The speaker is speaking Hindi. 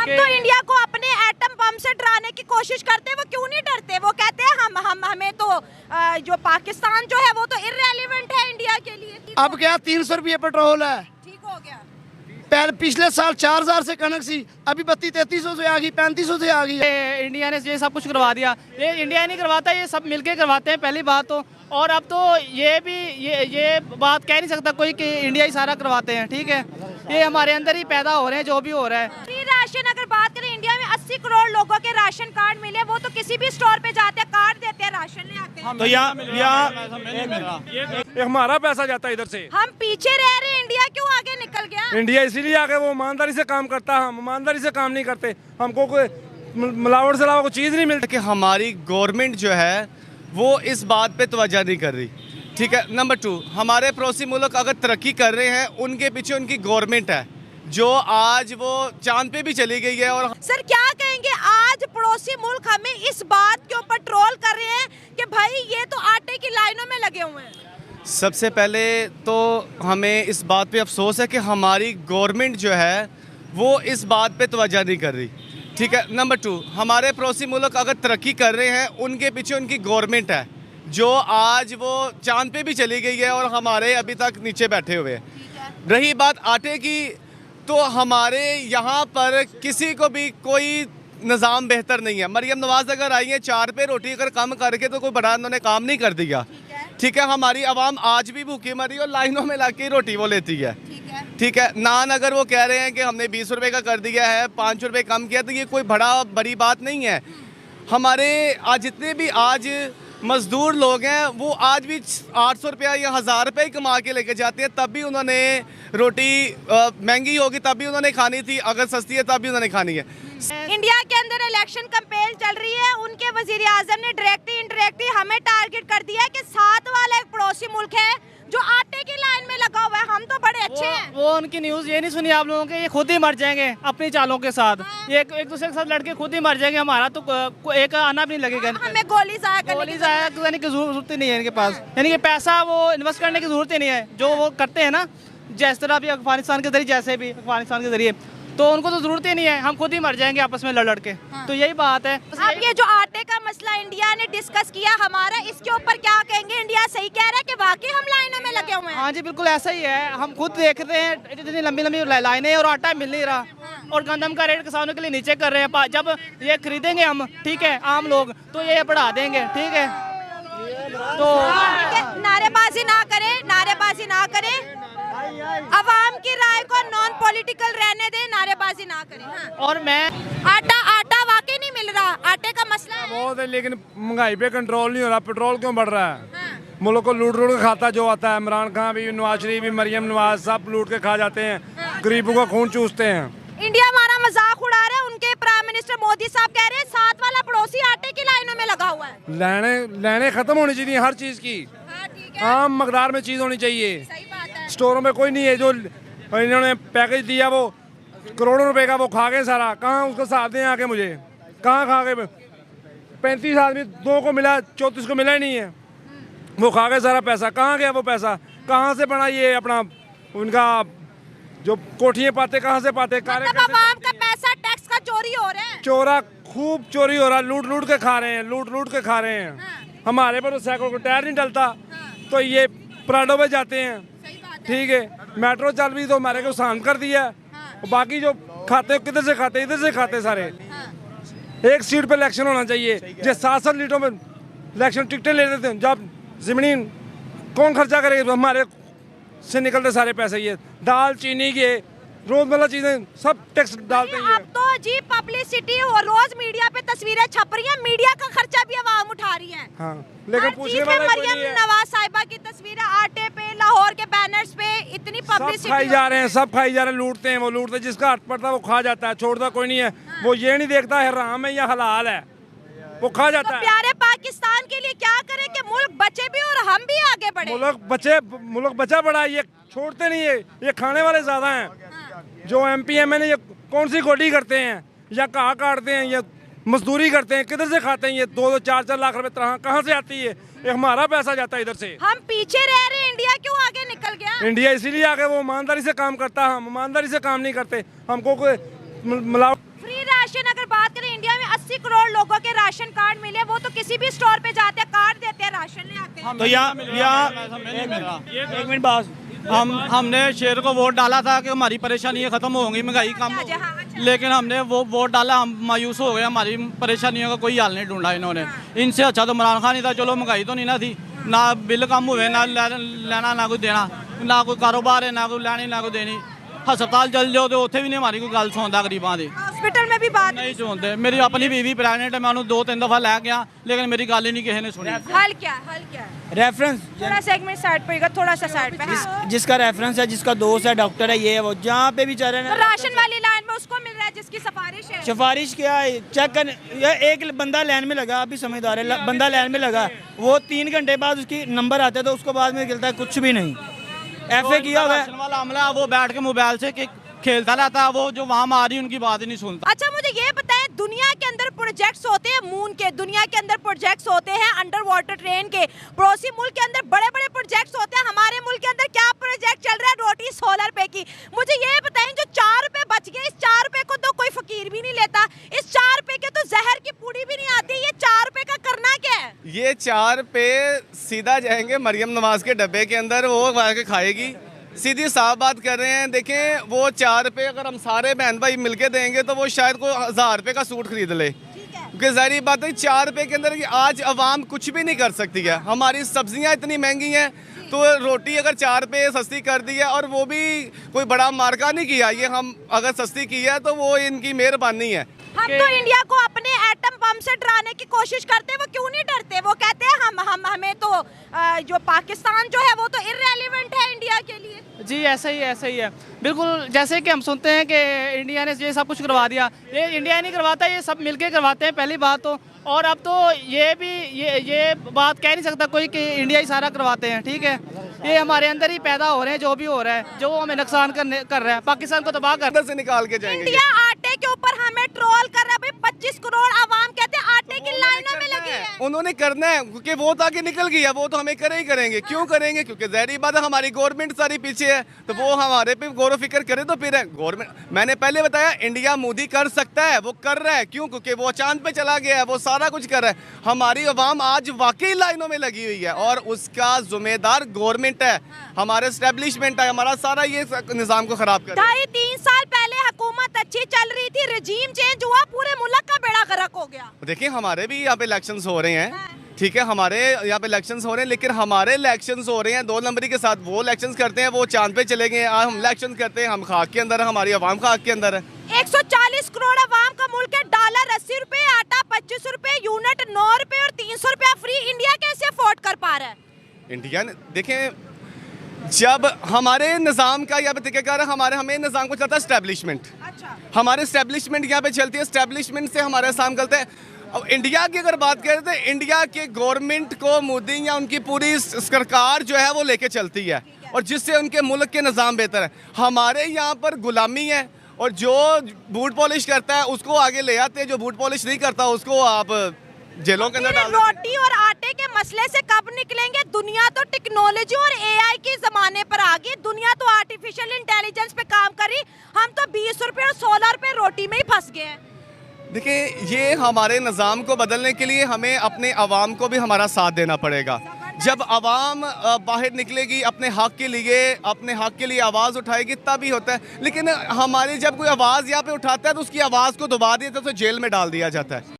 तो इंडिया को अपने एटम बम से डराने की कोशिश करते हैं, वो क्यों नहीं डरते? वो कहते हैं हमें तो जो पाकिस्तान जो है वो तो इररेलेवेंट है इंडिया के लिए। अब क्या 300 रुपये पेट्रोल है, ठीक हो गया। पहले पिछले साल 4000 से कनक सी, अभी 3200-3300 से आ गई, 3500 से आ गई। इंडिया ने ये सब कुछ करवा दिया, ये इंडिया नहीं करवाता, ये सब मिलके करवाते हैं पहली बात तो। और अब तो ये भी ये बात कह नहीं सकता कोई कि इंडिया ही सारा करवाते हैं, ठीक है। ये हमारे अंदर ही पैदा हो रहे हैं जो भी हो रहा है। फ्री राशन अगर बात करें, इंडिया में 80 करोड़ लोगों के राशन कार्ड मिले, वो तो किसी भी स्टोर पे जाते हैं, कार्ड देते हैं, राशन ले आते हैं। तो यहाँ हमारा पैसा जाता है इधर से। हम पीछे रह रहे हैं, इंडिया क्यों आगे निकल गया? इंडिया इसीलिए आगे, वो ईमानदारी से काम करता है, हम ईमानदारी से काम नहीं करते, हमको कोई मिलावट से अलावा कोई चीज़ नहीं मिलती। कि हमारी गवर्नमेंट जो है वो इस बात पे तवज्जो नहीं कर रही, ठीक है। नंबर 2, हमारे पड़ोसी मुल्क अगर तरक्की कर रहे हैं, उनके पीछे उनकी गवर्नमेंट है जो आज वो चांद पे भी चली गई है। और सर क्या कहेंगे, आज पड़ोसी मुल्क हमें इस बात के ऊपर ट्रोल कर रहे हैं कि भाई ये तो आटे की लाइनों में लगे हुए हैं। सबसे पहले तो हमें इस बात पे अफसोस है कि हमारी गवर्नमेंट जो है वो इस बात पे तवज्जो नहीं कर रही, ठीक है। नंबर 2, हमारे पड़ोसी मुल्क अगर तरक्की कर रहे हैं, उनके पीछे उनकी गवर्नमेंट है जो आज वो चांद पे भी चली गई है और हमारे अभी तक नीचे बैठे हुए हैं। रही बात आटे की, तो हमारे यहाँ पर किसी को भी कोई निज़ाम बेहतर नहीं है। मरियम नवाज़ अगर आई हैं 4 पे रोटी अगर कम करके, तो कोई बड़ा उन्होंने काम नहीं कर दिया, ठीक है। हमारी आवाम आज भी भूखी मरी और लाइनों में लग के रोटी वो लेती है, ठीक है। नान अगर वो कह रहे हैं कि हमने 20 रुपये का कर दिया है, 5 रुपये कम किया, तो ये कोई बड़ी बात नहीं है। हमारे आज जितने भी आज मज़दूर लोग हैं वो आज भी 800 रुपया या 1000 रुपये ही कमा के लेके जाते हैं, तब भी उन्होंने रोटी महंगी होगी तब भी उन्होंने खानी थी, अगर सस्ती है तब भी उन्होंने खानी है। इंडिया के अंदर इलेक्शन कैंपेन चल रही है, उनके वजीर आजम ने डायरेक्टली इनडायरेक्टली हमें टारगेट कर दिया है कि साथ वाला एक पड़ोसी मुल्क है जो आटे की लाइन में लगा हुआ है, हम तो बड़े अच्छे हैं। वो उनकी न्यूज़ ये नहीं सुनी आप लोगों के, ये खुद ही मर जाएंगे अपनी चालों के साथ। ये एक दूसरे के साथ लड़के खुद ही मर जाएंगे, हमारा तो एक आना भी नहीं लगेगा। हमें गोली जाया करने की जरूरत ही नहीं है इनके पास, यानी कि पैसा वो इन्वेस्ट करने की जरूरत ही नहीं है। जो वो करते हैं ना, जिस तरह भी अफगानिस्तान के जरिए, जैसे भी अफगानिस्तान के जरिए, तो उनको तो जरूरत ही नहीं है, हम खुद ही मर जाएंगे आपस में लड़ के। तो यही बात है। अब ये जो आटे का मसला इंडिया ने डिस्कस किया हमारा, इसके ऊपर क्या कहेंगे? इंडिया सही कह रहा है कि वाकई हम लाइनों में लगे हुए हैं? हाँ जी, बिल्कुल ऐसा ही है। हम खुद देख रहे हैं इतनी लंबी लंबी लाइनें और आटा मिल नहीं रहा, और गंदम का रेट किसानों के लिए नीचे कर रहे हैं। जब ये खरीदेंगे हम, ठीक है, आम लोग, तो ये बढ़ा देंगे, ठीक है। तो नारेबाजी ना करें, नारेबाजी ना करें, अवाम की राय को नॉन पॉलिटिकल रहने दें, नारेबाजी ना करें। हाँ। और मैं आटा वाकई नहीं मिल रहा, आटे का मसला है बहुत है, लेकिन महंगाई पे कंट्रोल नहीं हो रहा। पेट्रोल क्यों बढ़ रहा है? मुल्क को लूट के खाता जो आता है। इमरान खान भी, नवाज शरीफ भी, मरियम नवाज, सब लूट के खा जाते हैं, गरीबों का खून चूसते हैं। इंडिया हमारा मजाक उड़ा रहा है। उनके प्राइम मिनिस्टर मोदी साहब कह रहे हैं साथ वाला पड़ोसी आटे की लाइनों में लगा हुआ है। लाइनें खत्म होनी चाहिए हर चीज़ की, आम मकदार में चीज़ होनी चाहिए। सही बात है। स्टोरों में कोई नहीं है, जो इन्होंने पैकेज दिया वो करोड़ों रुपए का, वो खा गए सारा। कहाँ उसको साथ दें आके, मुझे कहाँ खा गए? 35 आदमी, 2 को मिला, 34 को मिला ही नहीं है, वो खा गए सारा पैसा। कहाँ गया वो पैसा? कहाँ से बना ये अपना उनका जो कोठियाँ पाते, कहाँ से पाते? मतलब आवाम का पैसा टैक्स का चोरी हो रहा है, चोरा खूब चोरी हो रहा है, लूट के खा रहे हैं, लूट के खा रहे हैं। हमारे पर तो साइकिल को टायर नहीं डलता, तो ये प्राडो में जाते हैं, ठीक है। मेट्रो चल रही तो हमारे को शांत कर दिया। बाकी जो खाते किधर से खाते? इधर से खाते सारे। एक सीट पे इलेक्शन होना चाहिए, जो 7-7 सीटों में इलेक्शन टिकटें ले लेते हैं। जब जमीन कौन खर्चा करेगा? हमारे से निकलते सारे पैसे, ये दाल चीनी के रोजमर्रा चीजें सब टैक्स डालते हैं। अब तो जी पब्लिसिटी और रोज मीडिया पे तस्वीरें छप रही हैं, मीडिया का खर्चा भी आवाम उठा रही है। हाँ, लेकिन पूछने वाला कोई नहीं है। मरियम नवाज साहिबा की तस्वीरें आटे पे, लाहौर के बैनर्स पे, इतनी पब्लिसिटी खाई जा रहे हैं, सब खाई जा रहे हैं, लूटते हैं, वो लूटते हैं। जिसका हट पड़ता है वो खा जाता है, छोड़ता कोई नहीं है। वो ये नहीं देखता है हराम है या हलाल है, वो खा जाता है। प्यारे पाकिस्तान के लिए क्या करें कि मुल्क बचे भी और हम भी आगे बढ़े? मुल्क बचा बड़ा, ये छोड़ते नहीं है, ये खाने वाले ज्यादा हैं। जो MP MLA ये कौन सी गोडी करते हैं या कहाँ काटते हैं या मजदूरी करते हैं, किधर से खाते हैं? ये 2-2, 4-4 लाख रुपए कहाँ से आती है? ये हमारा पैसा जाता है इधर से। हम पीछे रह रहे हैं, इंडिया क्यों आगे निकल गया? इंडिया इसीलिए आगे, वो ईमानदारी से काम करता है, हम ईमानदारी से काम नहीं करते, हमको कोई मिलावट। फ्री राशन अगर बात करें, इंडिया में 80 करोड़ लोगों के राशन कार्ड मिले, वो तो किसी भी स्टोर पे जाते हैं, कार्ड देते हैं, राशन ले आते हैं। तो यहाँ एक मिनट बाद हमने शेर को वोट डाला था कि हमारी परेशानियाँ खत्म होंगी, महंगाई कम अच्छा, होगी। हाँ, अच्छा। लेकिन हमने वो वोट डाला, हम मायूस हो गए, हमारी परेशानियों का कोई हल नहीं ढूंढा इन्होंने। इनसे अच्छा तो इमरान खान ही था, चलो महंगाई तो नहीं ना थी, ना बिल कम हुए, ना लेना ना कोई देना, ना कोई कारोबार है, ना कोई लेनी ना कोई देनी। हस्पताल चल जाओ तो उत्थे भी नहीं हमारी कोई गल सुनता गरीबां दी, हॉस्पिटल में भी बात नहीं सुनते। मेरी अपनी बीवी प्रेगनेंट है, मैं उन्होंने 2-3 दफा लै गया, लेकिन मेरी गल ही नहीं किसी ने सुनी। हल क्या, हल क्या है? रेफरेंस थोड़ा सेगमेंट साइड पे, थोड़ा सा साइड पे। हाँ। जिसका रेफरेंस है, जिसका दोस्त है, डॉक्टर है, ये है वो, जहाँ पे भी जा रहे तो हैं राशन वाली लाइन में उसको मिल रहा है जिसकी सिफारिश है। सिफारिश क्या है, चेक कर, या एक बंदा लाइन में लगा, आप भी समझदार है, बंदा लाइन में लगा, वो 3 घंटे बाद उसकी नंबर आता है, तो उसको बाद में मिलता है कुछ भी नहीं। FA किया हुआ राशन है। वाला अमला वो बैठ के मोबाइल से खेलता रहता है, वो जो वहाँ मारी उनकी बात ही नहीं सुनता। अच्छा मुझे ये बताएं, दुनिया के अंदर प्रोजेक्ट्स होते हैं मून के, दुनिया के अंदर प्रोजेक्ट्स होते हैं अंडर वाटर ट्रेन के, पड़ोसी मुल्क के अंदर बड़े बड़े प्रोजेक्ट्स होते हैं, हमारे मुल्क के अंदर क्या प्रोजेक्ट चल रहा है? रोटी सोलर पे की। मुझे ये बताएं, जो 4 रुपए बच गए, इस 4 रुपए को तो कोई फकीर भी नहीं लेता, इस 4 रुपए के तो जहर की पूड़ी भी नहीं आती, ये 4 रुपए का करना क्या है? ये 4 पे सीधा जाएंगे मरियम नवाज के डब्बे के अंदर, वो के खाएगी। सीधी साफ बात कर रहे हैं। देखें, वो 4 पे अगर हम सारे बहन भाई मिलके देंगे तो वो शायद को 1000 रुपये का सूट खरीद ले, क्योंकि जाहिर बात है 4 रुपये के अंदर आज अवाम कुछ भी नहीं कर सकती है। हमारी सब्जियां इतनी महंगी हैं, तो रोटी अगर 4 पे सस्ती कर दी है, और वो भी कोई बड़ा मार्का नहीं किया, ये हम अगर सस्ती की है तो वो इनकी मेहरबानी है। हम तो इंडिया को अपने एटम बम से डराने की कोशिश करते हैं, वो क्यों नहीं डरते? वो कहते हैं हमें तो जो पाकिस्तान जो है वो तो इररेलेवेंट है इंडिया के लिए। जी ऐसा ही है, ऐसा ही है बिल्कुल। जैसे कि हम सुनते हैं कि इंडिया ने ये सब कुछ करवा दिया, ये इंडिया नहीं करवाता, ये सब मिलके करवाते हैं पहली बात तो। और अब तो ये भी ये बात कह नहीं सकता कोई कि इंडिया ही सारा करवाते हैं, ठीक है? ये हमारे अंदर ही पैदा हो रहे हैं, जो भी हो रहा है, जो हमें नुकसान कर रहा है, पाकिस्तान को तबाह कर अंदर से निकाल के जाएंगे। इंडिया आटे के ऊपर हमें ट्रोल कर रहा है भाई, 25 करोड़ आवाम कहते हैं आटे की लाइनों में लगी है। उन्होंने करना है, क्योंकि वो तो आगे निकल गया, वो तो हमें करे ही करेंगे। क्यों करेंगे? क्योंकि ज़ाहिर बात है हमारी गवर्नमेंट सारी पीछे है, तो वो हमारे पे गौर फिक्र करे तो फिर है गवर्नमेंट। मैंने पहले बताया, इंडिया मोदी कर सकता है, वो कर रहा है। क्यों? क्योंकि वो चांद पे चला गया है, वो सारा कुछ कर रहा है। हमारी अवाम आज वाकई लाइनों में लगी हुई है, और उसका जिम्मेदार गवर्नमेंट है, हमारे एस्टेब्लिशमेंट है, हमारा सारा ये निज़ाम को खराब कर। 2.5-3 साल पहले हुकूमत अच्छी चल रही थी, रजीम चेंज हुआ, पूरे मुल्क का बेड़ा गर्क हो गया। देखिए, हमारे भी यहाँ पे इलेक्शंस हो रहे हैं, ठीक है, हमारे यहाँ पे इलेक्शंस हो रहे हैं, लेकिन हमारे इलेक्शंस हो रहे हैं 2 नंबरी के साथ। वो इलेक्शंस करते हैं, वो चांद पे चले गए। आज हम इलेक्शन करते हैं, हम खाक के अंदर है, हमारी आवाम खाक के अंदर है। 140 करोड़ आवाम का मुल्क है, डॉलर 80 रुपए, आटा 25 रुपए, यूनिट 9 रुपए और 300 रुपया फ्री। इंडिया कैसे अफोर्ड कर पा रहा है? इंडिया ने देखें, जब हमारे निज़ाम का यहाँ पे तरीक़ाकार है, हमें निज़ाम को चलता है स्टैब्लिशमेंट। अच्छा, हमारे स्टैब्लिशमेंट यहाँ पे चलती है, स्टैब्लिशमेंट से हमारे साम करते हैं। अब इंडिया की अगर बात करें तो इंडिया के गवर्नमेंट को मोदी या उनकी पूरी सरकार जो है वो लेके चलती है, और जिससे उनके मुल्क के निज़ाम बेहतर है। हमारे यहाँ पर गुलामी है, और जो बूट पॉलिश करता है उसको आगे ले आते हैं, जो बूट पॉलिश नहीं करता उसको आप जेलों के अंदर डाल देते हैं। रोटी और आटे के मसले से कब निकलेंगे? दुनिया तो टेक्नोलॉजी और AI के जमाने पर आ गई, दुनिया तो आर्टिफिशियल इंटेलिजेंस पे काम करी, हम तो 20 रुपए और 16 रुपए रोटी में ही फंस गए हैं। देखिए, ये हमारे निज़ाम को बदलने के लिए हमें अपने अवाम को भी हमारा साथ देना पड़ेगा। जब अवाम बाहर निकलेगी, अपने हक के लिए आवाज़ उठाएगी, तब ही होता है। लेकिन हमारी जब कोई आवाज़ यहाँ पे उठाता है तो उसकी आवाज़ को दबा दिया जाता है, तो जेल में डाल दिया जाता है।